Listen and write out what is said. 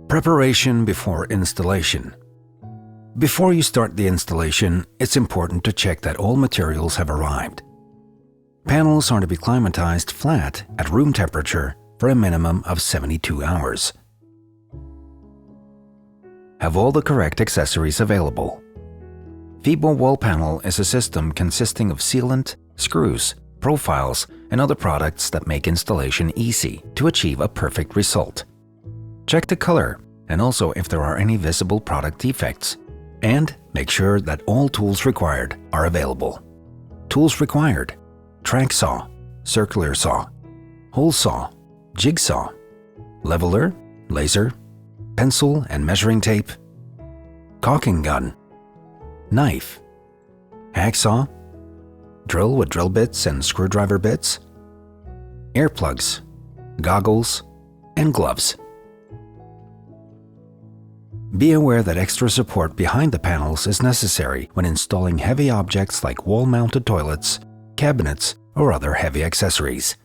Preparation before installation. Before you start the installation, it's important to check that all materials have arrived. Panels are to be climatized flat at room temperature for a minimum of 72 hours. Have all the correct accessories available. Fibo wall panel is a system consisting of sealant, screws, profiles, and other products that make installation easy to achieve a perfect result. Check the color and also if there are any visible product defects. And make sure that all tools required are available. Tools required: Tracksaw, circular saw, hole saw, jigsaw, leveler, laser, pencil and measuring tape, caulking gun, knife, hacksaw, drill with drill bits and screwdriver bits, earplugs, goggles, and gloves. Be aware that extra support behind the panels is necessary when installing heavy objects like wall-mounted toilets, cabinets, or other heavy accessories.